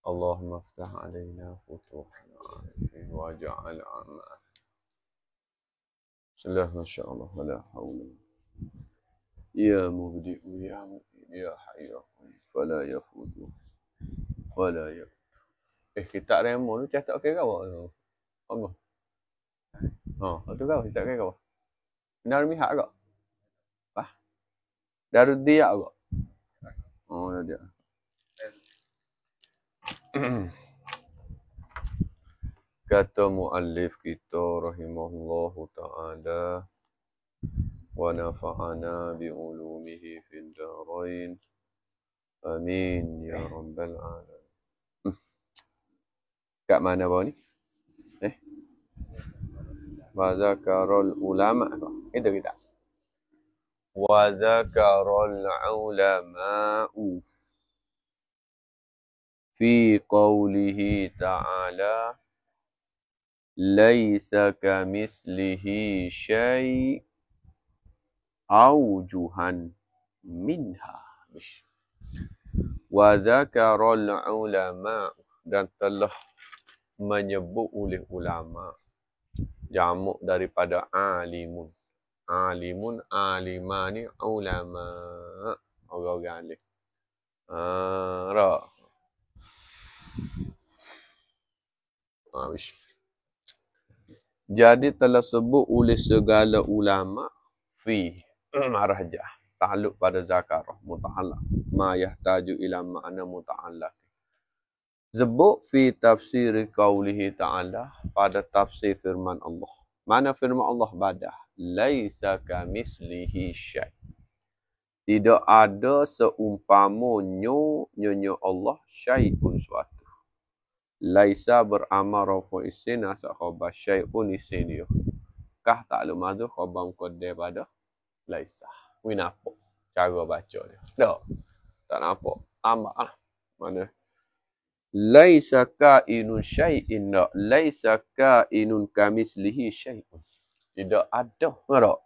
اللهم افتح علينا فتوح العارفين واجعل أعمالنا. بسم الله ما شاء الله ولا حول. يا مبدئ يا مبين يا حي يا قيوم فلا يفوت ولا يفوت. Kita remo tu cetak ke kau tu? Apa? Tu kau cetak ke kau? Benar mihak kau? Apa? Darud dia kau? Oh, dia. Kata muallif kita rahimahullahu ta'ala wa nafa'ana bi ulumihi fid darain. Amin ya rabbal alamin. Kat mana bawah ni? Wa zakarul ulama kau. Itu kita. Wa zakarul ulama'u fi qawlihi ta'ala laisa kamislihi syai' aujuhan minha. Wa zakarul ulama, dan telah menyebut oleh ulama, jamak daripada alimun. Alimun, alimani, ulama, orang-orang alim. Jadi telah sebut oleh segala ulama fi marjah takluk pada zakarah muta'allaq ma yahtaju ila ma'na muta'allaq. Sebut fi tafsir qaulihi ta'ala, pada tafsir firman Allah. Mana firman Allah badah? Laisa kamislihi syai'. Tidak ada seumpamanya nyonya Allah syai'un suatu. Laisa beramal rafu isin asa khabar syai'un isin dia. Kah tak lu mazhab khabar muqaddar pada laisa. Wi nampak cara baca dia. Tak nampak. Amak lah. Mana? Laisa ka'inun syai'in la. Laisa ka'inun kamislihi syai'un. Tidak ada. Enggak?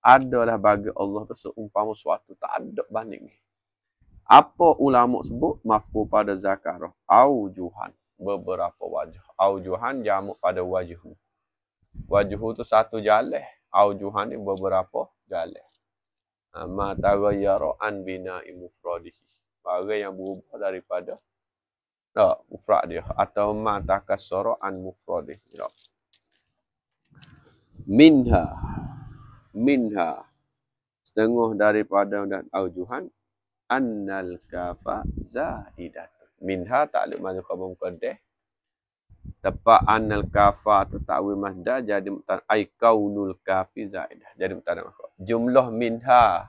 Adalah bagi Allah tu seumpama suatu. Tak ada banding. Apa ulama sebut? Maf'ul pada zakarah. Aujuhan. Beberapa wajah. Aujuhan jamak pada wajhu. Wajhu tu satu jalan. Aujuhan ni beberapa jalan. Ma taghayyara an bina'i mufradihi. Barang yang berubah daripada mufrad dia. Atau ma takassara an mufradihi. Minha. Setengah daripada dan aujuhan. Annal kafa zaidat. Minha takluk mazhab khabar muqaddar. Tepat annal kafa tu ta'wil masdar jadi mutanna ai kaunul kafi zaidah. Jadi mutanna makhot. Jumlah minha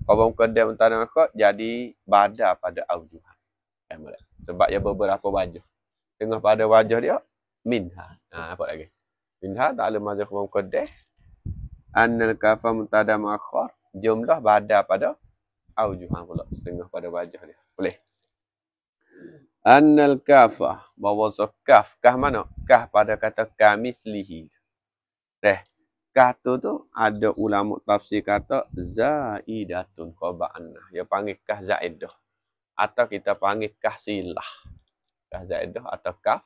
khabar muqaddar mutanna makhot jadi badal pada aujuhan. Sebab dia beberapa wajah. Tengah pada wajah dia minha. Apa lagi? Minha takluk mazhab khabar muqaddar. Annal kafa mutada makhot. Jumlah badal pada aujuhan pula. Setengah pada wajah dia. Boleh? Annal kafah, bahawa kaf. Kaf mana? Kaf pada kata kamislihi. Kaf tu ada ulama tafsir kata zaidatun khabar annah. Dia panggil kaf zaidah. Atau kita panggil kaf silah. Kaf zaidah atau kaf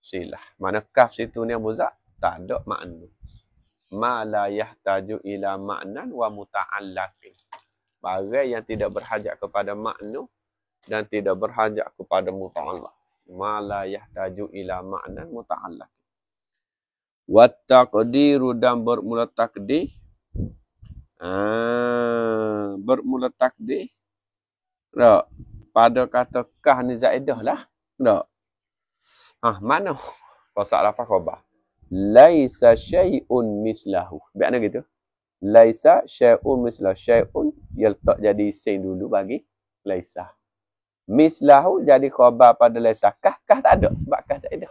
silah. Mana kaf situ ni muzak? Tak ada makna. Ma la yahtaju ila ma'nan wa muta'allaqin. Barang yang tidak berhajat kepada makna dan tidak berhajat kepada muta'allaq. Ma la yahtaju ila ma'nan muta'allaq. Wa taqdiru, dan bermula takdir. Bermula takdir. Tak. Pada kata kah ni zaidah lah. Tak. Mana? Pasal lafaz khabar. Laisa syai'un mislahu. Biar gitu. Laisa syai'un mislahu. Syai'un dia letak jadi isim dulu bagi laisa. Mislahu jadi khabar pada laisa. Kah tak ada sebab kah tak ada.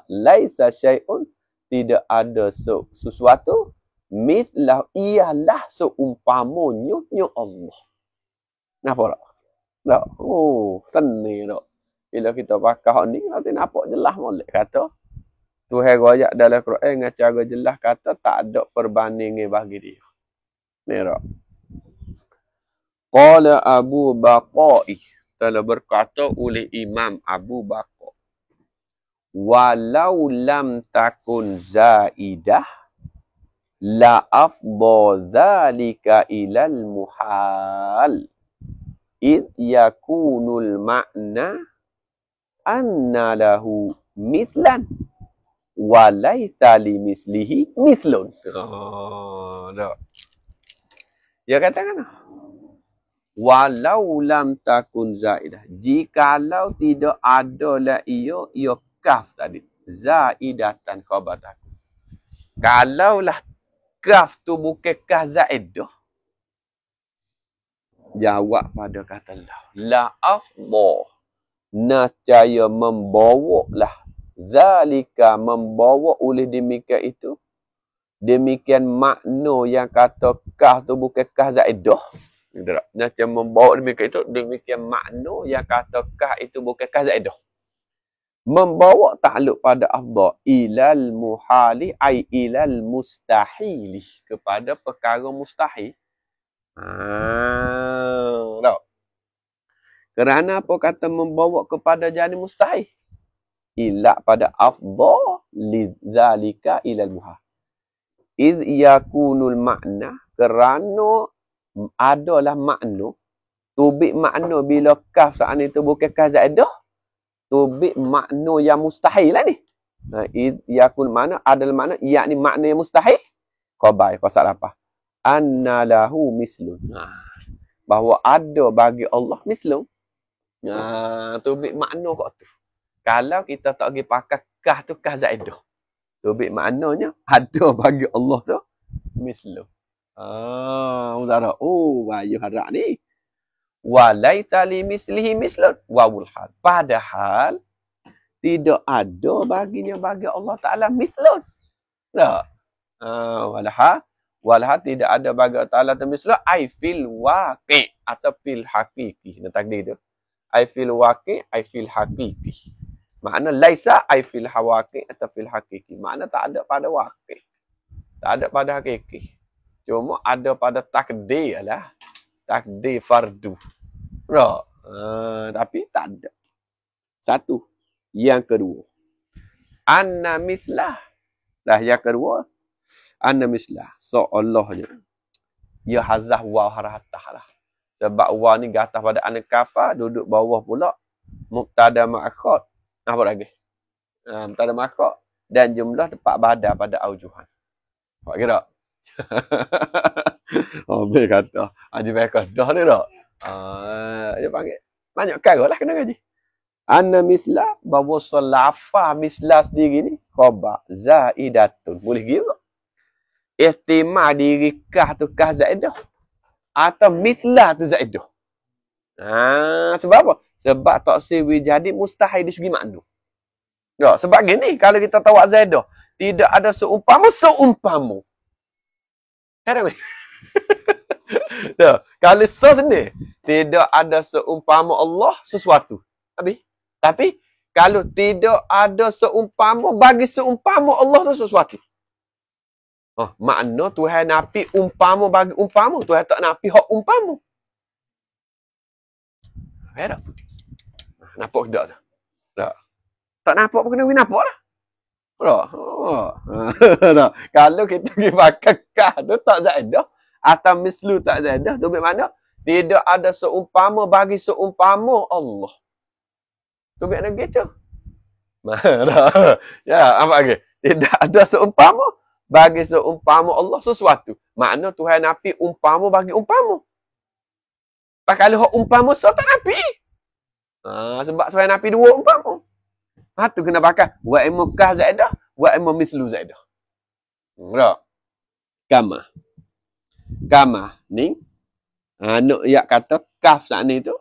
Laisa syai'un, tidak ada sesuatu. Mislahu, ialah seumpamanya Allah. Nampak tak? Tak. Seni tak. Bila kita pakai hak ni nanti nampak jelas molek kata Tuhan royak dalam Quran dengan cara jelas kata tak ada perbandingan bagi dia. Ni tak. Qala Abu Baqai. telah berkata oleh Imam Abu Bakar, walau lam takun zaidah la afdha zalika ilal muhal id yakunul ma'na anna lahu mislan wa laisa li mislihi mislun. Dia katakan walau lam takun zaidah, jikalau tidak adalah ia kaf tadi, zaidatan khabar takun. Kalaulah kaf tu bukan kaf zaidah, jawab pada kata la afdha, nascaya membawa lah, zalika membawa oleh demikian itu, demikian makna yang kata kaf tu bukan kaf zaidah. Nascaya membawa demikian itu, demikian makna yang kata kaf itu bukan kaf zaidah. Membawa takluk pada afdha ilal muhali ai ilal mustahili, kepada perkara mustahil. Tak. Kerana apa kata membawa kepada jadi mustahil? Ila pada afdha lidzalika ilal muhal. Iz yakunul makna, kerana adalah makna, tubik makna bila kaf saat itu bukan kaf zaidah, tubik makna yang mustahil lah ni. Iz yakun makna adalah makna, yakni makna yang mustahil. Khabar pasal apa? Anna lahu mislun. Bahawa ada bagi Allah mislun. Tubik makna kok tu. Kalau kita tak pergi pakai kah tu kah zaidah, tubik maknanya ada bagi Allah tu mislun. Muzara. Wahyu harap ni. Walaita li mislihi mislun wawul hal. Padahal tidak ada baginya bagi Allah Ta'ala mislun. Tak. Walha tidak ada bagi Allah Ta'ala tu mislun. Ai fil waqi' atau fil hakiki. Ini takdir tu. Ai fil waqi' ai fil hakiki. Makna laisa ai fil hawaqi' atau fil hakiki. Makna tak ada pada waqi'. Tak ada pada hakiki. Cuma ada pada takdir lah. Takdir fardu. Tapi tak ada. Satu. Yang kedua, anna mislah. Dah yang kedua, anna mislah. Seolahnya ia hazah waw harahatah lah. Sebab waw ni gatah pada anna kafa, duduk bawah pula mubtada ma'akhad. Apa lagi? Mubtada ma'akhad dan jumlah tempat badal pada aujuhan. Apa kira? Dia kata Haji Bekah dah ni tak? Dia panggil banyak kali lah kena gaji. Anna mislah, bahawa selafah mislah sendiri ni khabar zaidatun. Boleh kira ihtimal diri kah tu kah zaidah atau mislah tu zaidah. Sebab apa? Sebab taksir jadi mustahil di segi makna. Sebab gini, kalau kita tahu zaidah, tidak ada seumpama. Ada tak? Kalau sendiri tidak ada seumpama Allah sesuatu. Tapi kalau tidak ada seumpama bagi seumpama Allah tu sesuatu. Makna Tuhan napi umpama bagi umpama, Tuhan tak napi hak umpama. Ada? Nampak tak tu? Tak. Tak nampak pun kena nampak lah. Tak. Kalau kita pergi pakai kah tu tak zaidah atau mislu tak zaidah, tu bermakna tidak ada seumpama bagi seumpama Allah. Tu bermakna gitu. Ya, apa lagi? Tidak ada seumpama bagi seumpama Allah sesuatu. Makna Tuhan napi umpama bagi umpama. Kalau hak umpama so tak napi. Sebab Tuhan napi dua umpama. Tu kena pakai wa imu kah zaidah, wa imu mislu zaidah. Kama ni nak yak kata kaf saat ni tu.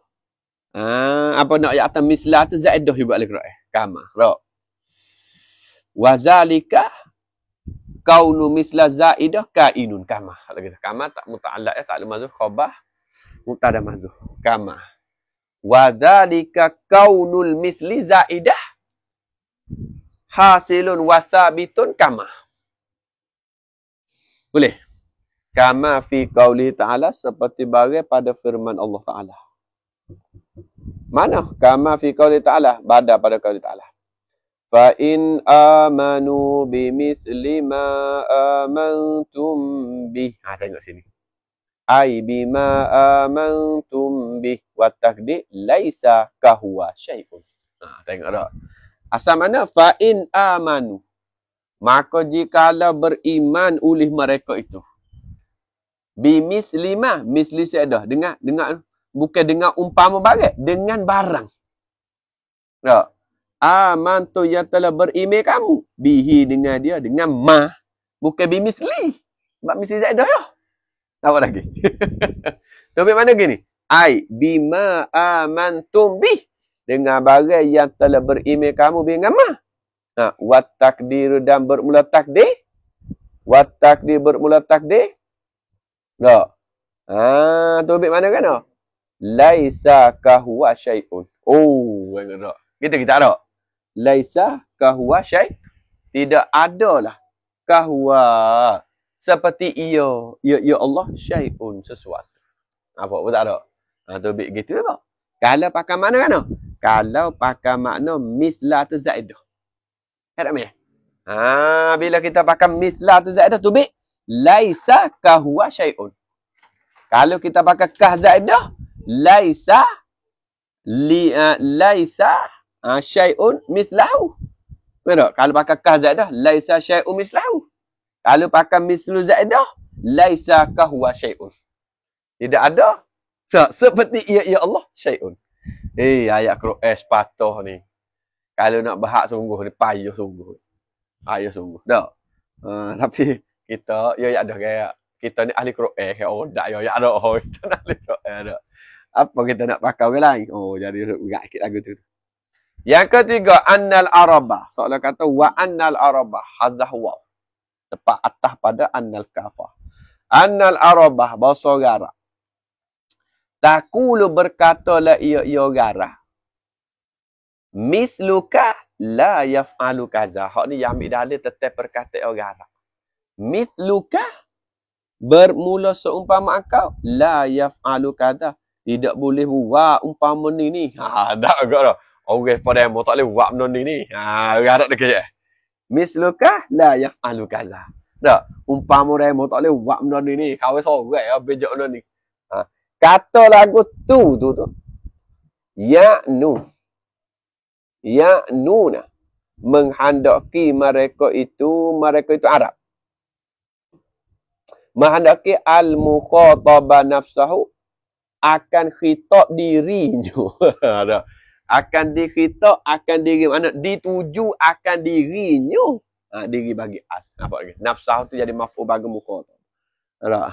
Apa nak yak kata mislah tu zaidah juga lagi kama. Wa zalika kaunu misla zaidah kainun kama. Kama tak muta'allaq ya, tak ada mazhuf khabar mubtada mahzuf. Kama. Wa zalika kaunul misli zaidah hasilun wasabitun kama. Boleh. Kama fi qauli ta'ala, seperti bagai pada firman Allah Ta'ala. Mana? Kama fi qauli ta'ala. Bada pada qauli ta'ala. Fa in amanu bimisli ma amantum bih. Tengok sini. Ai bima amantum bih wa taqdi laisa kahwa syai'un. Tengok tak? Asal mana? Fa in amanu. Maka jikalau beriman oleh mereka itu. Bimisli ma, misli sedah. Dengan bukan dengan umpama barang, dengan barang. Tak? Amantu yang telah beriman kamu. Bihi dengan dia, dengan ma. Bukan bimisli. Sebab misli sedah ya. Apa lagi? Tapi mana gini? Ai bima amantum bih. Dengan barang yang telah beriman kamu dengan ma. Wat takdir dan bermula takdir. Wat takdir bermula takdir. Tak? Tapi mana kan? Laisa kahwa syai'un. Oh, ingat tak? Kita ada. Laisa kahwa syai'. Tidak adalah kahwa seperti ia Allah syai'un sesuatu. Apa tak ada? Tu bit gitu apa? Kalau pakai makna kan? Kalau pakai makna misla tu zaidah. Ada me? Bila kita pakai misla tu zaidah tu bit laisa kahwa syai'un. Kalau kita pakai kah zaidah laisa syai'un mislahu. Betul? Kalau pakai kah zaidah laisa syai'un mislahu. Kalau pakai mislu zaidah, laisa kahwa syai'un. Tidak ada seperti ia Allah syai'un. Ayat Quran sepatah ni. Kalau nak bahak sungguh ni payah sungguh. Payah sungguh. Tak. Tapi kita ya ada gaya. Kita ni ahli Quran ke orang dak ya ada kita nak ahli Quran ada. Apa kita nak pakai orang lain? Jadi berat sikit lagu tu. Yang ketiga annal arabah. Soalan kata wa annal arabah hazahwa. Tepat atas pada annal kafah. Annal arabah bahasa garah. Takulu berkata la ia garah. Misluka la yaf'alu kaza. Hak ni yang ambil dalil tetap perkataan garah. Misluka bermula seumpama engkau la yaf'alu kaza. Tidak boleh buat umpama ni. Tak agak dah. Orang pada yang tak boleh buat benda ni. Garah dekat je. Misluka la yaf'alu kaza. Tak, umpama remo tak boleh buat benda ni. Kawan sorang ya bejak benda ni. Kata lagu tu. Ya'nuna menghendaki mereka itu Arab. Menghendaki al-mukhataba nafsahu akan khitab dirinya. Akan dikhitab akan diri mana dituju akan dirinya. Diri bagi al. Apa lagi? Nafsah tu jadi maf'ul bagi mukhatab. Tak?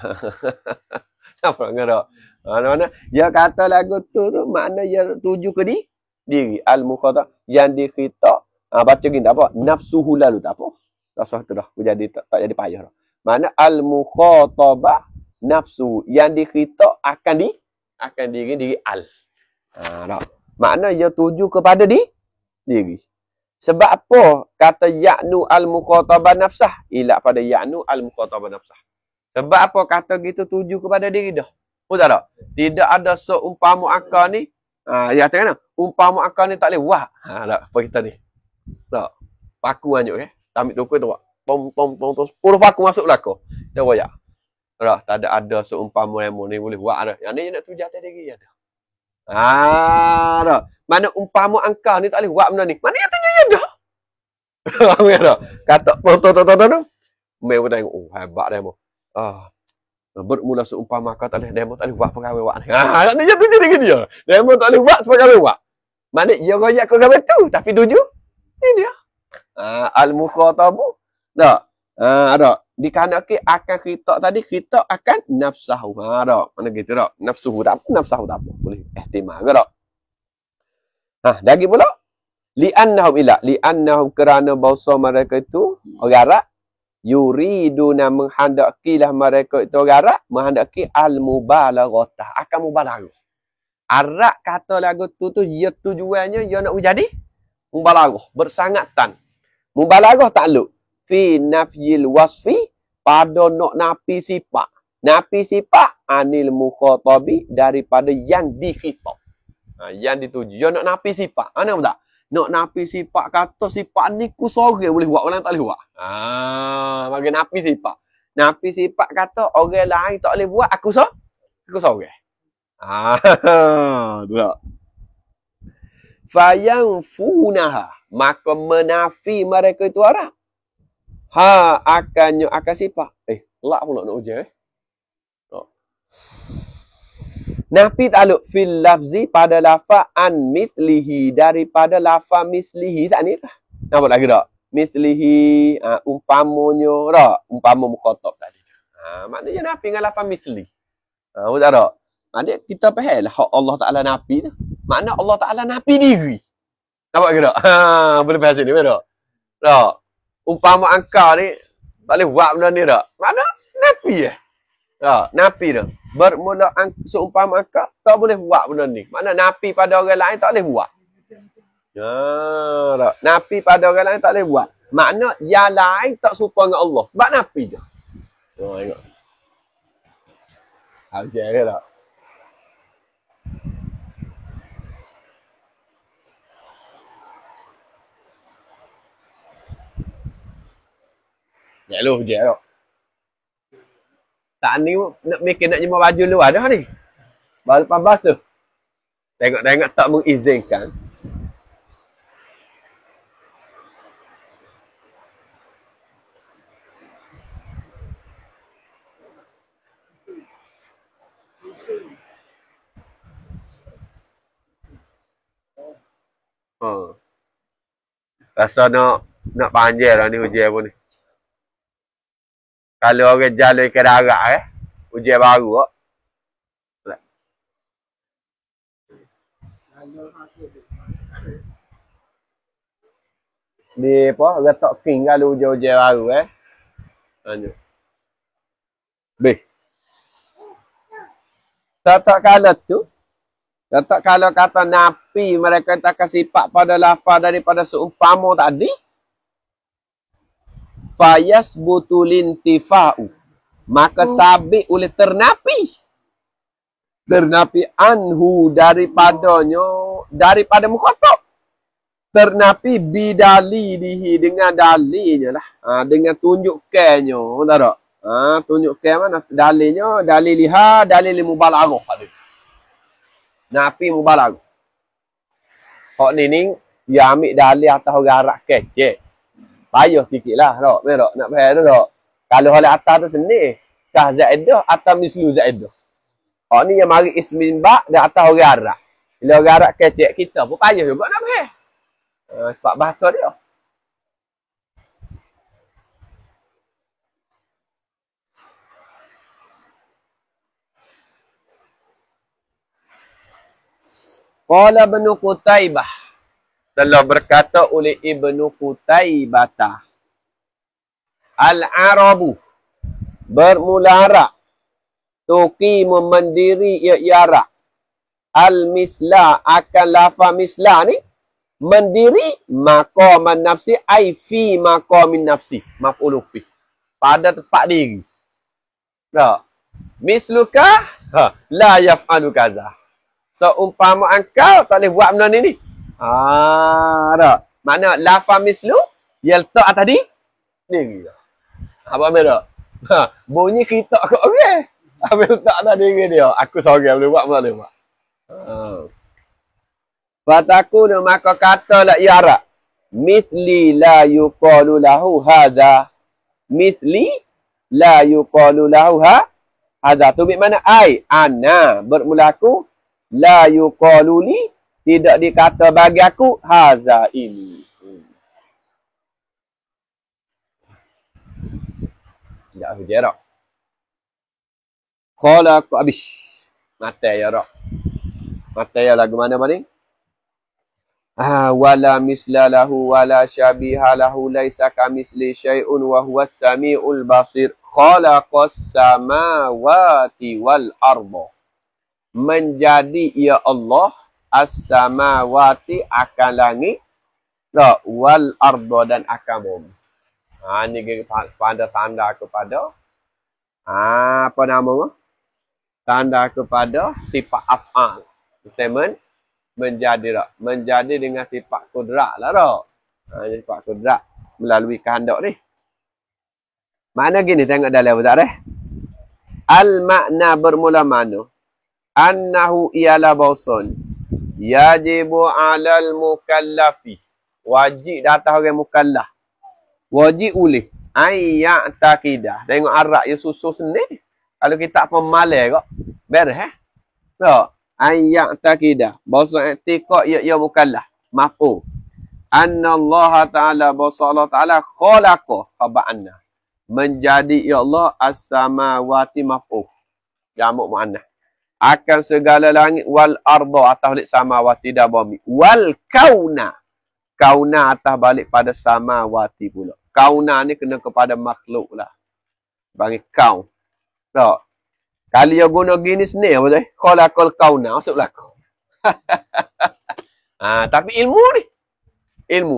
Apa enggak? Mana dia kata lagu tu makna dia tuju ke diri al-mukhatab yang dikhitab. Baca gini tak apa? Nafsuhu lalu tak apa. Tak sah tu dah. Jadi tak jadi payah dah. Mana al-mukhatabah nafsu yang dikhitab akan diri al. Tak. Makna dia tuju kepada diri. Sebab apa kata ya'nu al-mukhatabah nafsah? Ilak pada ya'nu al-mukhatabah nafsah. Sebab apa kata gitu tuju kepada diri dah? Tak ada. Tidak ada seumpama akal ni. Ya kata umpama akal ni tak boleh buat. Tak apa kita ni. Tak. Paku anjuk Ambil tukar tu buat. Tom 10 paku masuk belaka. Dia royak. Tak ada seumpama remo ni boleh buat dah. Yang ni nak tuju atas diri ada. Dah. Mana umpama engkau ni tak boleh buat benda ni. Mana yang tuju je dah. Dah. Kata tu. Mereka tengok, hebat demo. Bermula seumpama kau tak boleh demo tak boleh buat perkara buat ni. Ni je tuju dengan dia. Demo tak boleh buat perkara buat. Mana ia royak kau gambar tu tapi tuju ni dia. Al-mukhatabu. Dak. Ada. Dikarenakan akan khitab tadi khitab akan nafsahu. Dak. Mana gitu dak. Nafsuhu tak apa, nafsahu tak apa. Boleh ihtimal ke dak. Lagi pula li'annahum kerana bangsa mereka itu orang Arab yuriduna menghendakilah mereka itu orang Arab menghendaki al-mubalaghah akan mubalaghah. Arab kata lagu tu dia tujuannya dia nak jadi mubalaghah bersangatan. Mubalaghah takluk fi nafyil wasfi pada nak napi sifat. Napi sifat anil mukhatabi daripada yang dikhitab. Yang dituju. Dia nak napi sifat. Mana tak? Nak napi sifat, kata sifat ni ku sorang boleh buat, orang tak boleh buat. Bagi napi sifat. Napi sifat kata orang lain tak boleh buat, aku sorang. Tu tak. Fayanfunaha, maka menafi mereka itu arah. Akannya akan sifat. Lak pula nak ujian. Nafi ta'aluk fil lafzi pada lafaz an mislihi, daripada lafaz mislihi tak ni lah. Nampak lagi tak? Mislihi, umpamanya tak? Umpama mukhatab tadi. Maknanya nafi dengan lafaz misli. Tak tak? Maknanya kita faham lah Allah Ta'ala nafi tu. Makna Allah Ta'ala nafi diri. Nampak ke tak? Boleh faham sini, tak? Tak? Umpama angka ni, tak boleh buat benda ni tak? Makna nafi nafi tu. Bermula seumpama angka, tak boleh buat benda ni. Makna nafi pada orang lain tak boleh buat. Tak? Nafi pada orang lain tak boleh buat. Makna yang lain tak serupa dengan Allah. Sebab nafi je. Tengok. Ajar ke tak? Ya lu, je tak? Tak ni nak mikir nak jemur baju luar dah ni. Baru lepas basuh. Tengok tak mengizinkan. Rasa nak panjang lah ni ujian pun ni. Kalau orang jalan ke darat ujian baru Di apa? Retak king kalau ujian baru Tak kalau kata nafi mereka tak sifat pada lafaz daripada seumpama tadi. Fayasbutu lintifa'u, maka sabit oleh ternapi anhu daripada mukhatab, ternapi bidalihi dengan dalilnya lah, dengan tunjukkannya, tak? Tunjukkan mana dalilnya, daliliha dalil mubalaghah tadi, nafi mubalaghah. Hak ni dia ambil dalil atas orang Arab kecek. Payah sikit lah, tak? Nak faham tu, tak? Kalau hal atas tu sendiri, kah zaidah atau mislu zaidah. Ni yang mari ismin ba' dan atas orang Arab. Bila orang Arab kecek kita pun payah juga nak faham. Sebab bahasa dia. Qala Ibnu Qutaibah, telah berkata oleh Ibnu Qutaibah, Al-Arabu, bermula Arab, tuqimu mendiri i'rab, al-misla, akan lafaz misla ni mendiri maqaman nafsi ai fi maqamin nafsi, maf'ul fi, pada tempat diri. Tak? Misluka la yaf'alu kaza. Seumpama engkau tak boleh buat benda ni. Tak. Makna lafaz mislu yang letak atas diri. Apa benda? Bunyi kita kat orang. Habis letak atas diri dia. Aku seorang boleh buat, boleh buat. Fataku maka katalah i'rab. Misli la yuqalu lahu hadza. Misli la yuqalu lahu hadza. Tu mana ai ana bermulaku la yuqalu li, tidak dikata bagi aku haza ini. Tak hujah. Qala aku habis. Mata ya rak. Mata ya lagu mana ni? Wala misla lahu wala syabiha lahu laisa kamisli syai'un wa huwas samiul basir. Khalaqas samawati wal arda. Menjadi ya Allah as-samawati akan langit, wal arda dan akan bumi. Ini tanda kepada apa nama? Tanda kepada sifat af'al. Statement menjadi tak? Menjadi dengan sifat kudrat lah tak? Sifat kudrat melalui kehendak ni. Makna gini, tengok dalam tak deh. Al-makna bermula mana? Annahu ialah bausun. Yajibu alal mukallafi. Wajib datang orang mukallaf. Wajib ulih. Ayyak takidah. Tengok Arab yang susu seni. Kalau kita pemalai kok. Beres tak? Ayyak takidah. Bausun etikok ya mukallaf. Maf'ul. Anna Allah Ta'ala bahasa Allah Ta'ala khalaqa khaba'anna. Menjadi ya Allah as-samawati maf'ul. Jamak mu'annah. Akan segala langit wal arda atas balik samawati dan bumi. Wal kauna. Kauna atas balik pada samawati pula. Kauna ni kena kepada makhluk lah. Bagi kaun. Tak? Kali yang guna gini seni apa tu? Khalaqal kauna. Masuk belakang. Tapi ilmu ni. Ilmu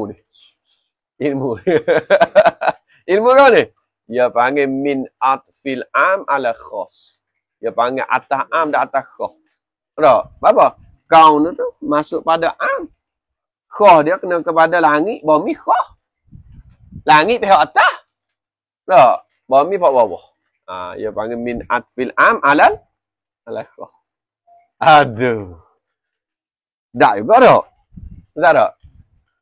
kau ni. Dia panggil min atfil am ala khas. Dia panggil atas am dan atas khas. Tak? Apa? Kaun tu masuk pada am. Khas dia kena kepada langit, bumi khas. Langit pihak atas. Tak? Bumi pihak bawah. Dia panggil min atfil am ala khas. Aduh. Tak juga tak? Tak?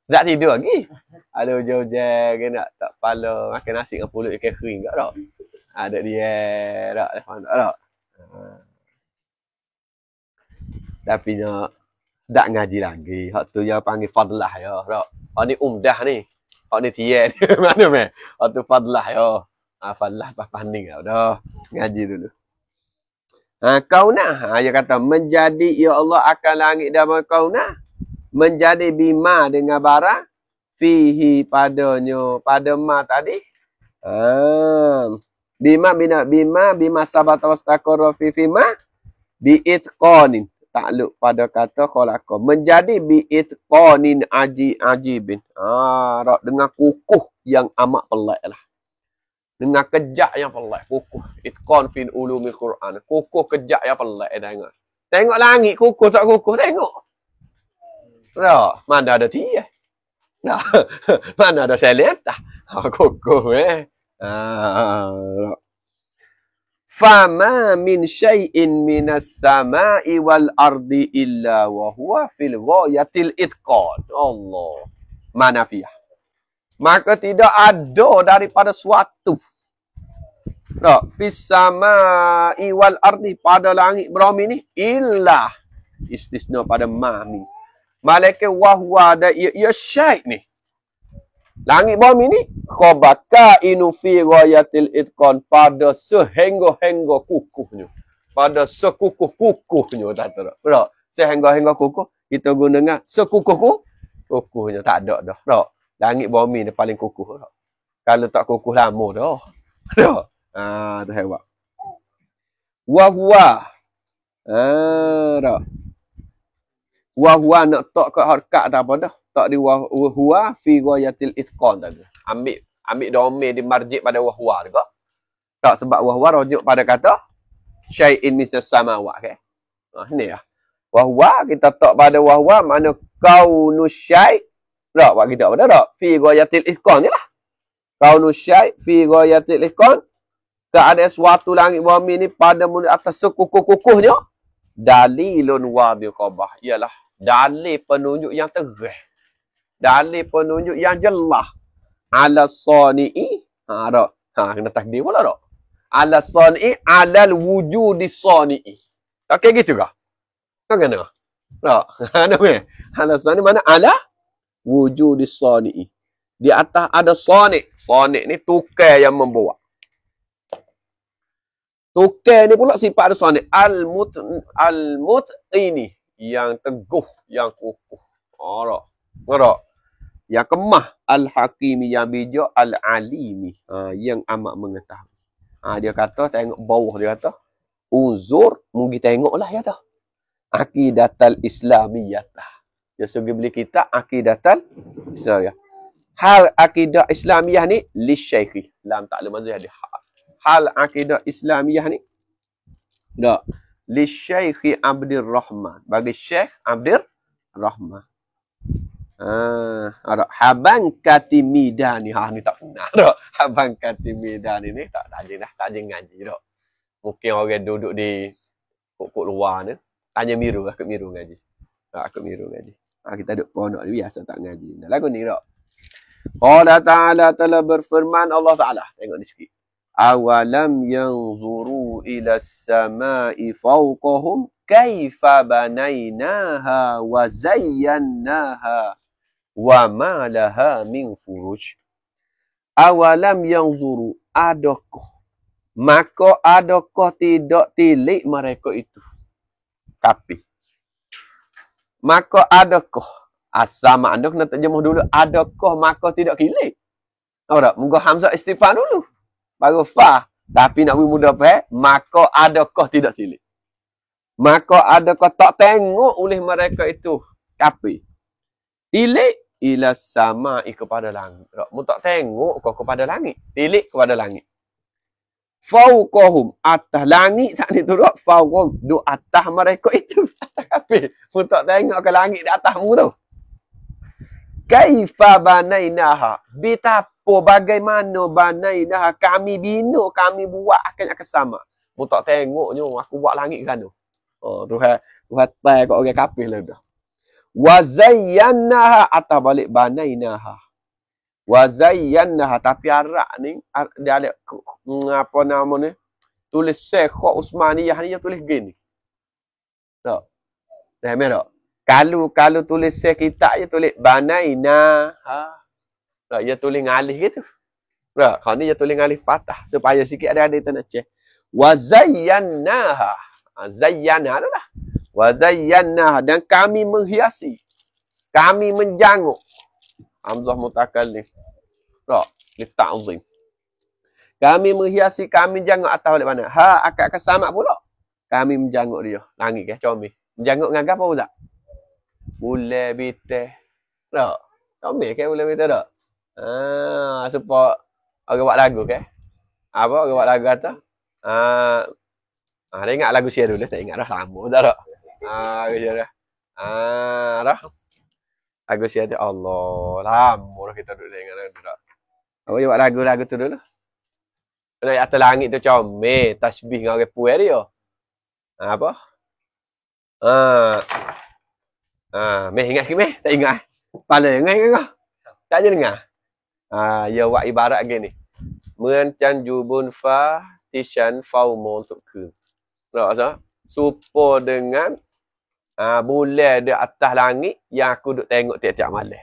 Tak tidur lagi. Aduh, jauh-jauh kena tak pala makan nasi dengan pulut ikan kering tak tak? Ada dia tak? Tak? Tapi nak tak ngaji lagi. Hak tu yang panggil fadlah ya, tak? Hak ni umdah ni. Hak ni tiyan. Mana meh? Hak tu fadlah ya. Fadlah pas paning dah. Ngaji dulu. Kaunah. Dia kata menjadi ya Allah akan langit dan kaunah. Menjadi bima dengan barang fihi padanya pada ma tadi bima sabat wastaqarra fi ma biitqanin takluk pada kata khalaqa menjadi biitqanin ajibin dengan kukuh yang amat pelik lah, dengan kejak yang pelik, kukuh itqan fi ulumil Quran, kukuh kejak yang pelik. Tengok langit kukuh tak kukuh, tengok. Tak, mana ada dia? Nah, mana ada seleta? Kukuh Fama min syai'in minas sama'i wal ardi illa wa huwa fil ghayatil itqan. Allah. Manafiyah. Maka tidak ada daripada suatu. Tak, fis sama'i wal ardi pada langit bumi ni illa istisna pada ma min. Malaikat wahwa ada ya syait ni. Langit bumi ni khabaka inu fi ghayatil itqan pada sehingga-hingga kukuhnya. Pada sekukuh-kukuhnya tak tahu. Tak. Sehingga-hingga kukuh kita guna kukuhnya tak ada dah. Tak. Langit bumi ni paling kukuh dah. Kalau tak kukuh lama dah. Tak. Tu hebat. Wahwa. Tak. Wahwa nak tak kat harkat tak apa dah. Tak di wahwa fi ghayatil itqan tadi. Ambil domain di marjik pada wahwa juga. Tak sebab wahwa rujuk pada kata syai'in mislas samawat ke. Ni lah. Wahwa kita tak pada wahwa mana kaunus syai'. Tak buat kita apa dah. Fi ghayatil itqan ni lah. Kaunus syai' fi ghayatil itqan. Keadaan suatu langit bumi ni pada atas sekukuh-kukuhnya. Dalilun wadhi qabah. Ialah dalil penunjuk yang tegas. Dalil penunjuk yang jelas. Ala sani'i. Kena takdir pula tak? Ala sani'i. Alal wujudi sani'i. Tak kayak gitu kah? Tak kena? Tak? Ala sani'i mana? Ala wujudi sani'i. Di atas ada sani'. Sani' ni tukar yang membuat. Tukar ni pula sifat ada sani'. Al-mut ini. Yang teguh, yang kukuh. Tak? Yang kemah. Al-hakimi, yang bijak. Al-alimi. Yang amat mengetahui. Dia kata, tengok bawah dia kata. Uzur, mungkin tengoklah ya dah. Aqidatal Islamiyah. Dia suruh beli kita Aqidatal Islamiyah. Hal akidah Islamiyah ni, li syekhi. Lam tak lemah dia. Hal akidah Islamiyah ni. Tak. Li Syekh Abdul Rahman. Bagi Syekh Abdul rahmah. Habang katimida ni. Ni tak pernah dah. Habang katimida ni tak ada ngaji dah. Mungkin orang duduk di kok luar ni. Tanya miru, aku miru ngaji. Aku miru ngaji. Kita duduk pondok ni biasa tak ngaji. Dah lagu ni dah. Allah Ta'ala telah berfirman Allah Ta'ala. Tengok ni sikit. Awalam yanzuru ila samai fawqahum kaifa banainaha wa zayyannaha wa ma laha min furuj. Awalam yanzuru, adakah, maka adakah tidak tilik mereka itu kafir. Maka adakah, asal makna kena terjemuh dulu, adakah maka tidak tilik. Tahu tak? Muka hamzah istifham dulu. Baru fa. Tapi nak beri mudah faham, maka adakah tidak tilik. Maka adakah tak tengok oleh mereka itu kafir. Tilik ila sama'i kepada langit. Mu tak tengok kau kepada langit. Tilik kepada langit. Fauqahum, atas langit tak ni turut. Fauqahum, duk atas mereka itu. Kafir. Mu tak tengok ke langit di atasmu tu. Kaifa banainaha. Betapa bagaimana banainaha. Kami bina, kami buat akan sama. Mu tak tengoknya aku buat langit kan tu. Tuhan tay kat orang kafir lah dah. Wa zayyannaha, atau balik banainaha. Wa zayyannaha, tapi arak ni dia ada apa nama ni? Tulis Syekh Usmaniyah ni dia tulis gini. Tak. Dah merah. Kalau tulis Syekh kitab dia tulis banainaha. Tak, dia tulis ngalih gitu. Tak, kalau ni dia tulis ngalih fathah supaya sikit ada kita nak cek. Wa zayyannaha. Zayyana adalah. Wa zayyana, dan kami menghiasi, kami menjanguk. Hamzah mutakallim. Tak, ni ta'zim. Kami menghiasi, kami menjanguk atau balik mana? Akak kesamak pula. Kami menjanguk dia. Langit ke comel. Menjanguk dengan apa tak? Bulan biteh. Tak. Comel ke bulan biteh tak? Supaya orang buat lagu ke? Apa orang buat lagu kata? Dia ingat lagu Syed dulu, tak ingat dah lama dah tak? Lagu Syed dah. Dah. Lagu Syed Allah, lama dah kita duduk ingat lagu dah. Apa buat lagu tu dulu? Kalau atas langit tu comel, tasbih dengan orang puan dia. Apa? Meh ingat sikit meh? Tak ingat. Pala ingat ke kau? Tak je dengar. Ya buat ibarat gini. Mencan jubun fa tishan faumon untuk ke. Tak, supaya dengan bulan di atas langit yang aku duk tengok tiap-tiap malam.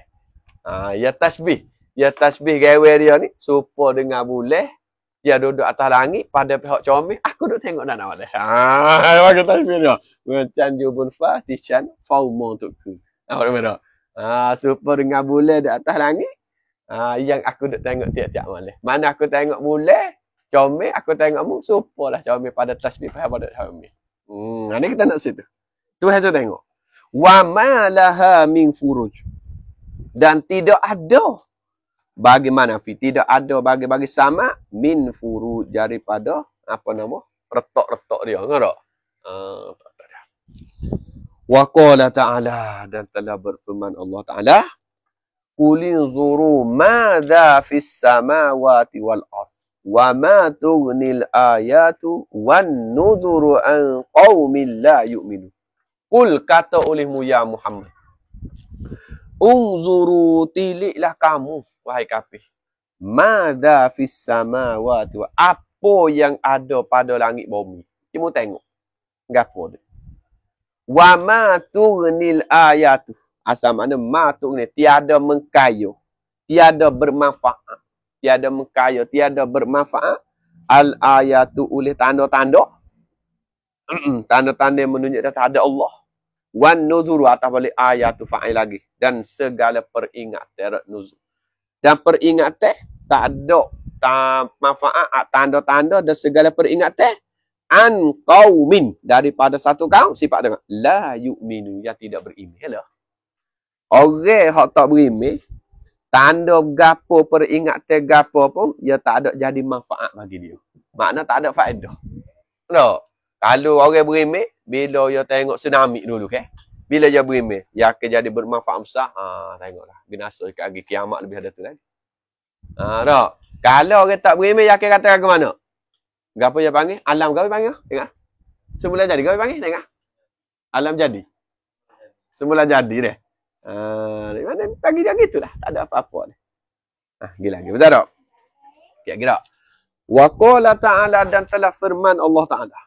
Ya tasbih gawe dia ni supaya dengan bulan dia duduk atas langit pada pihak comel, aku duk tengok dah malam. Bagi tasbih dia. Macam jubun fatishan faumon untuk ku. Apa benda? Supaya dengan bulan di atas langit yang aku duk tengok tiap-tiap malam. Mana aku tengok bulan comel, aku tengok mu, supalah comel pada tasbih pada comel. Ini kita nak situ. Tu saya tengok. Wa ma laha min furuj. Dan tidak ada bagaimana fi, tidak ada bagi sama min furuj daripada apa nama? Retak-retak dia, enggak tak? Wa qala ta'ala, dan telah berfirman Allah Ta'ala, qul inzuru madza fis samawati wal ardh. Wa ma tughnil ayatu wan nudhuru an qaumin la yu'minu. Qul, kata olehmu ya Muhammad. Unzuru, tiliklah kamu wahai kafir. Madza fis samawati, apa yang ada pada langit bumi. Cuma tengok. Gapo dia. Wa ma tughnil ayatu. Asal makna ma tughni, tiada mengkayu, tiada bermanfaat. Tiada mengkaya, tiada bermanfaat. Al-ayatu oleh tanda-tanda. Tanda-tanda yang menunjuk data ada Allah. Wan nuzuru, atas balik ayatu fa'il lagi. Dan segala peringatan nuzur. Dan peringatan tak ada manfaat, tanda-tanda dan segala peringatan. An qaumin, daripada satu kaum, sifat dengan la yu'minu, yang tidak beriman lah. Orang yang tak beriman, tanda gapo peringatan gapo pun, dia tak ada jadi manfaat bagi dia. Makna tak ada faedah. No. Kalau orang beriman, bila dia tengok tsunami dulu ke, Bila dia berimeh, ya akan jadi bermanfaat besar. Tengoklah. Binasa dekat hari kiamat lebih ada tu lagi. Tak. Kalau orang tak berimeh, ya akan katakan ke mana? Gapo dia panggil? Alam gapo panggil? Tengok. Semula jadi gapo panggil? Tengok. Alam jadi. Semula jadi deh. Mana bagi dia gitulah. Tak ada apa-apa. Gila lagi. Betul tak? Kira-kira. Wa qala ta'ala, dan telah firman Allah Ta'ala.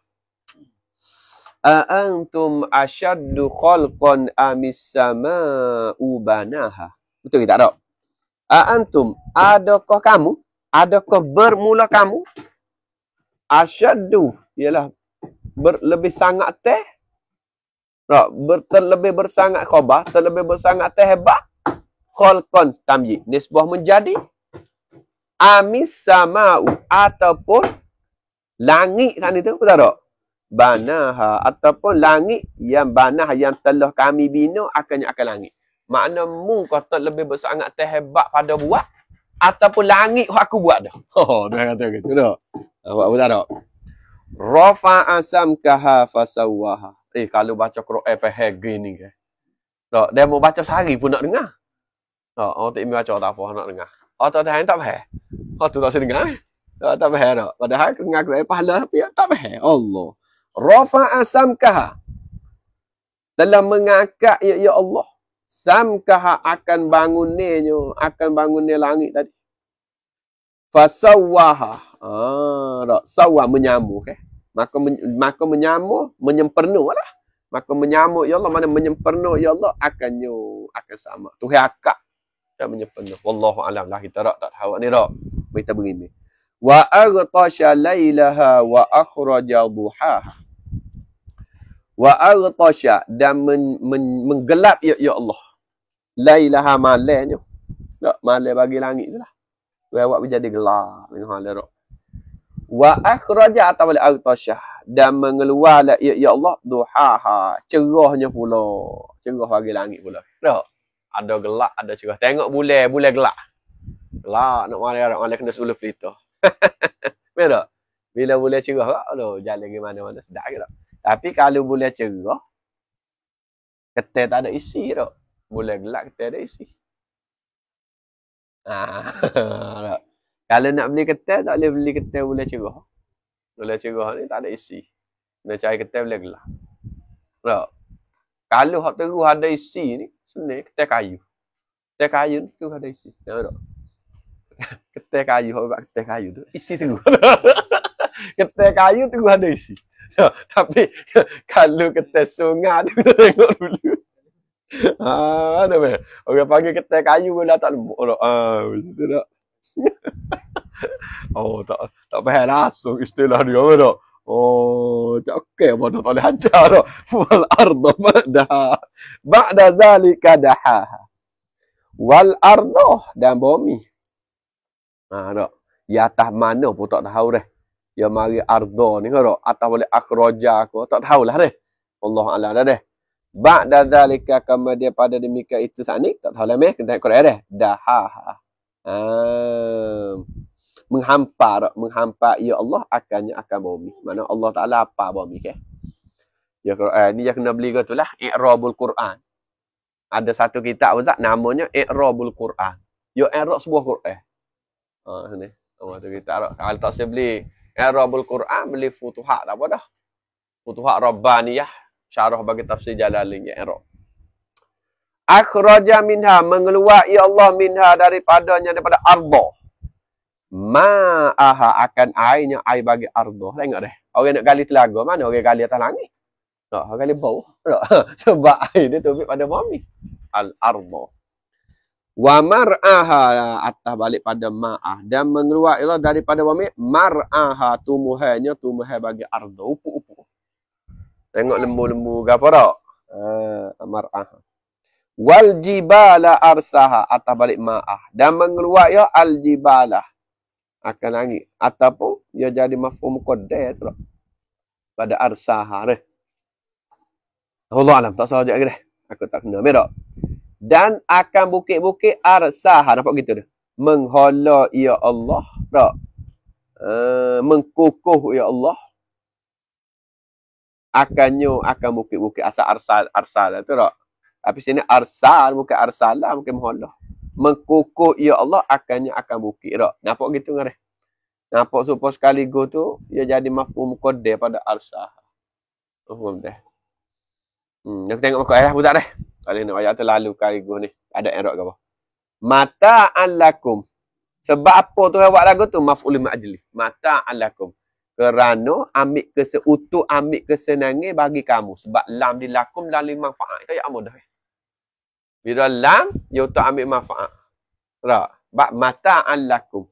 Antum asyaddu khalqan amis sama'u banaha. Betul ke tak, Dok? Antum, adakah kamu? Adakah bermula kamu? Asyaddu, ialah lebih sangat teh. Terlebih bersangat khabar, terlebih bersangat teh hebat. Khalqan tamyiz, nisbah menjadi. Amis sama'u, ataupun langit sana tu, betul tak? Banaha, ataupun langit yang banah, yang telah kami bina akan langit. Makna mu kata lebih bersangat terhebat pada buat, ataupun langit yang aku buat dah. Dia kata gitu dah. Awak betul tak? Rafa'a samkaha fasawwaha. Kalau baca Quran faham gini ke. Tak, dia mau baca sehari pun nak dengar. Orang tak baca tak apa nak dengar. Tak faham tak faham. Tu tak dengar. Tak faham tak. Padahal dengar Quran pahala tapi tak faham. Allah. Rafa'a samkaha, telah mengangkat ya Allah samkaha, akan bangunnya langit tadi. Fasawwaha, sawwa menyamuk maka menyamuk menyempurnalah. Maka menyamuk ya Allah, mana menyempurna ya Allah akan sama. Tuhan akak dan menyempurna. Wallahu alam lah, kita tak tahu ni dak. Kita begini. Wa aghtasha lailaha wa akhraja duhaha. Wa aghtasha, dan menggelap ya Allah. Lailaha malamnya. Tak malam bagi langit itulah. Awak menjadi gelap dengan hal dak. Wa akhraja atau aghtasha, dan mengeluar ya Allah duhaha, cerahnya pula. Cerah bagi langit pula. Tak. Ada gelap, ada cerah. Tengok bulan gelap. Gelap nak malam kena suluh pelita. Betul? Bila bulan cerah, jalan ke mana-mana sedap ke tak? Tapi kalau bulan cerah, ketel tak ada isi tak? Bulan gelap ketel ada isi. Kalau nak beli ketel, tak boleh beli ketel bulan cerah. Bulan cerah ni tak ada isi. Nak cari ketel bulan gelap. Tak? Kalau hak terus ada isi ni, sebenarnya ketel kayu. Ketel kayu ni tu ada isi. Tak? Ketel kayu, hak ketel kayu tu isi terus. Ketel kayu terus ada isi. Tapi kalau ketel sungai tu kita tengok dulu. Ada apa? Orang panggil ketel kayu pun dah tak lembut. Begitu tak? Tak faham langsung istilah dia apa tak? Tak okey apa tak boleh hajar tak? Wal arda ba'da zalika dahaha. Wal arda, dan bumi. Tak. Di atas mana pun tak tahu dah. Ya mari arda ni ke atau boleh akhraja aku tak tahulah deh. Allah Alam dah deh. Ba'da zalika, kemudian pada demikian itu saat ni tak tahulah meh kena Quran deh. Dahaha. Menghampa ya Allah akan bumi. Mana Allah Taala apa bumi ke? Ya Quran ni yang kena beli ke itulah I'rabul Quran. Ada satu kitab Ustaz namanya I'rabul Quran. Ya i'rab sebuah Quran. Sini. Tu kitab kalau tak saya beli I'rabul Quran, beli Futuhat tak apa dah. Futuhat Rabbaniyah, syarah bagi tafsir Jalalain ya i'rab. Akhraja minha, mengeluar ya Allah minha daripada arda. Ma'aha, akan airnya, air bagi arda. Tengok deh. Orang nak gali telaga, mana orang gali atas langit? Tak, orang gali bawah. Tak. Sebab air dia tubik pada bumi. Al-arda. Wa mar'aha, atas balik pada ma'ah, dan mengeluar ialah daripada bumi mar'aha, tumbuhannya bagi arda, upu-upu. Tengok lembu-lembu gapo tak? Mar'aha. Wal jibala arsaha, atas balik ma'ah, dan mengeluar ya al jibala, akan langit, ataupun dia jadi mafhum muqaddar tu pada arsaha deh. Allah alam tak salah lagi deh. Aku tak kena tak? Dan akan bukit-bukit arsaha, nampak gitu dah. Menghala ya Allah, tak? Mengkukuh ya Allah. akan bukit-bukit asal arsal tu tak. Tapi sini arsal bukan arsalah, bukan muhallah. Mengkukuh ya Allah akannya akan bukit tak. Nampak gitu kan? Nampak supaya sekaligus tu ia jadi mafhum muqaddar pada arsal. Faham dah? Aku tengok muka ayah budak dah. Kalau nak ayat terlalu sekaligus ni. Ada error ke apa? Mata'an lakum. Sebab apa tu buat lagu tu? Maf'ul ma'ajli. Mata'an lakum. Kerana ambil kesenangan bagi kamu. Sebab lam di lakum lam manfaat. Itu yang mudah. Bila lam, dia untuk ambil manfaat. Tak? Bak mata'an lakum.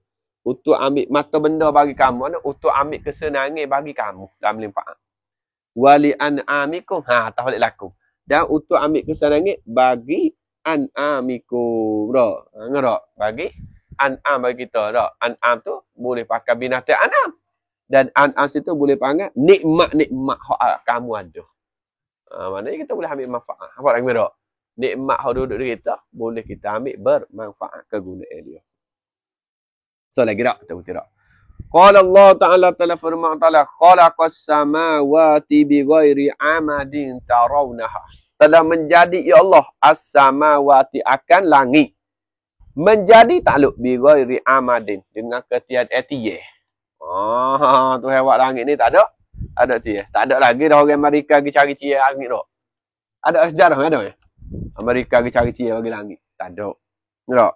Untuk ambil mata benda bagi kamu. Untuk ambil kesenangan bagi kamu. Lam manfaat. Wali an'amikum. Tahu balik lakum. Dan untuk ambil kesenangan bagi an'amikum. Tak? Ngerok? Bagi an'am bagi kita. Tak? An'am tu boleh pakai binatang an'am. Dan an'am situ boleh panggil nikmat-nikmat hak kamu ada. Maknanya kita boleh ambil manfaat. Apa lagi tak? Nikmat hak duduk di kita, boleh kita ambil bermanfaat kegunaan dia. So lagi tak? Kita tak. Qala Allah Ta'ala firman Ta'ala khalaqas samawati bighairi amadin tarawnaha. Telah menjadi ya Allah as-samawati akan langit. Menjadi takluk bighairi amadin dengan ketiadaan tiye. Tu hewan langit ni tak ada. Ada tiye. Tak ada lagi dah orang Amerika pergi cari tiye langit tu. Ada sejarah ada ya? Amerika pergi cari tiye bagi langit. Tak ada. Tak.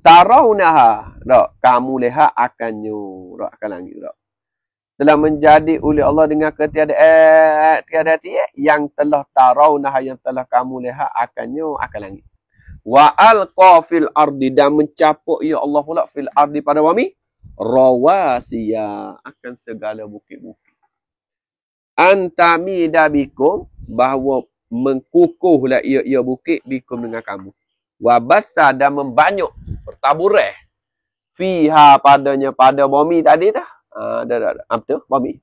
Tarawnaha. Tak. Kamu lihat akannya. Tak. Akan langit. Tak. Telah menjadi oleh Allah dengan ketiadaan tiye yang telah tarawnaha, yang telah kamu lihat akannya akan langit. Wa alqa fil ardi, dan mencapuk ya Allah pula fil ardi pada bumi rawasiya, akan segala bukit-bukit. Antamida bikum, bahawa mengkukuhlah ia bukit bikum dengan kamu. Wa basa, dan membanyuk bertaburai fiha padanya pada bumi tadi dah. Betul bumi.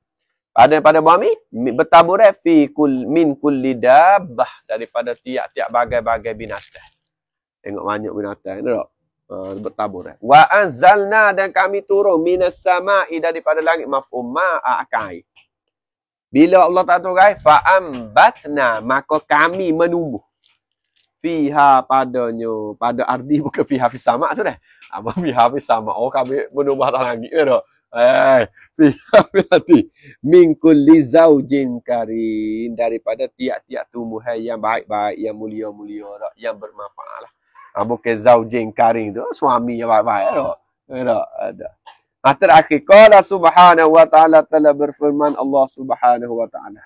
Pada bumi bertaburai fi min kulli dabbah, daripada tiap-tiap bagai-bagai binatang. Tengok banyak binatang ni tak? Bertabur. Wa anzalna, dan kami turun minas sama'i, daripada langit maf'um ma'a akai. Bila Allah tak turun fa ambatna, maka kami menumbuh fiha padanya, pada ardi, bukan fiha fis sama' tu dah. Apa fiha fis sama'? Oh kami menumbuh atas langit ke tak? Fiha berarti min kulli zaujin karim, daripada tiap-tiap tumbuhan yang baik-baik, yang mulia-mulia tak, yang bermanfaat lah. Bukan zaujin karim tu, suami yang baik-baik tak? Tak ada. Terakhir, qala subhanahu wa ta'ala, telah berfirman Allah subhanahu wa ta'ala.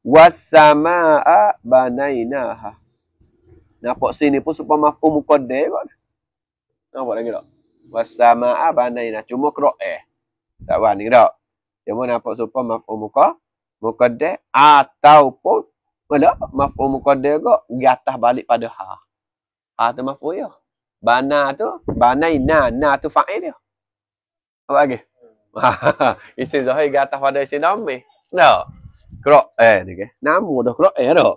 Was-samaa'a banainaha. Nampak sini pun supaya mafhum muqaddar kot. Nampak lagi tak? Was-samaa'a banainaha. Cuma qira'ah. Tak berani tak? Cuma nampak supaya mafhum muqaddar ataupun mafhum muqaddar kot di atas balik pada ha. Ha tu maf'ul ya. Bana tu, banaina, na tu fa'il dia. Apa lagi? Isim zahir ke atas pada isim dhamir. Tak. Qira'ah ni ke. Nama dah qira'ah dah.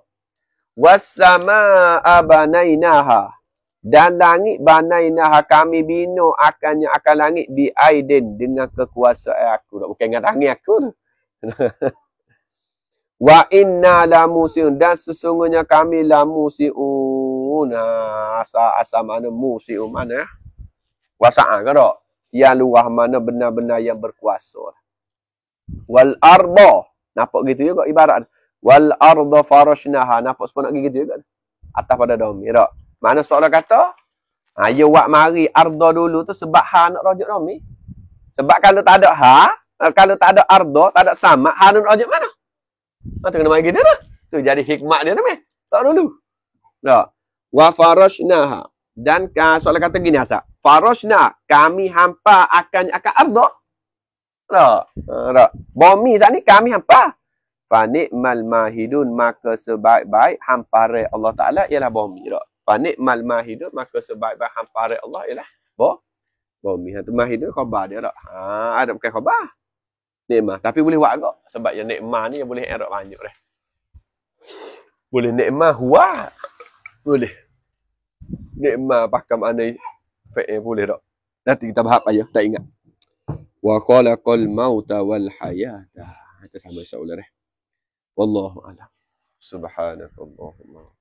Was-samaa'a banainaha. Dan langit banainaha, kami bina akannya akan langit bi aidin, dengan kekuasaan aku. Bukan dengan tangan aku tu. Wa inna la musiun, dan sesungguhnya kami la musiun. Asal mana musiun mana? Kuasaan ke tak? Yang luah mana benar-benar yang berkuasa. Wal arda, nampak gitu juga ibarat. Wal arda farashnaha, nampak sepuluh nak gitu juga. Atas pada domi tak? Mana soalan kata? Ya wak mari arda dulu tu sebab ha nak rujuk domi. Sebab kalau tak ada ha, kalau tak ada arda, tak ada sama, ha nak rujuk mana? Tu kena mari gitu dah. Tu jadi hikmat dia tu meh. Tak dulu. Tak. Wa farashnaha, dan soalan kata gini asal. Farashna, kami hampa akan arda. Tak. Bumi saat ni kami hampa. Fa ni'mal mahidun, maka sebaik-baik hampare Allah Taala ialah bumi. Tak. Fa ni'mal mahidun, maka sebaik-baik hampare Allah ialah bumi. Itu mahidun khabar dia tak. Ada bukan khabar. Nikmah, tapi boleh buat agak. Sebab yang nikmah ni yang boleh erok banyak dah. Boleh nikmah huwa. Boleh. Nikmah pakai makna fa'il boleh tak. Nanti kita bahas aja, tak ingat. Wa khalaqal mauta wal hayata. Itu sama seolah dah. Wallahu a'lam. Subhanakallahumma.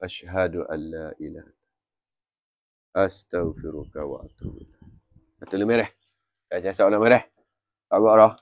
Asyhadu an la ilaha astaghfiruka wa atubu ilaik. Betul merah. Saya soalan merah. Tak buat dah.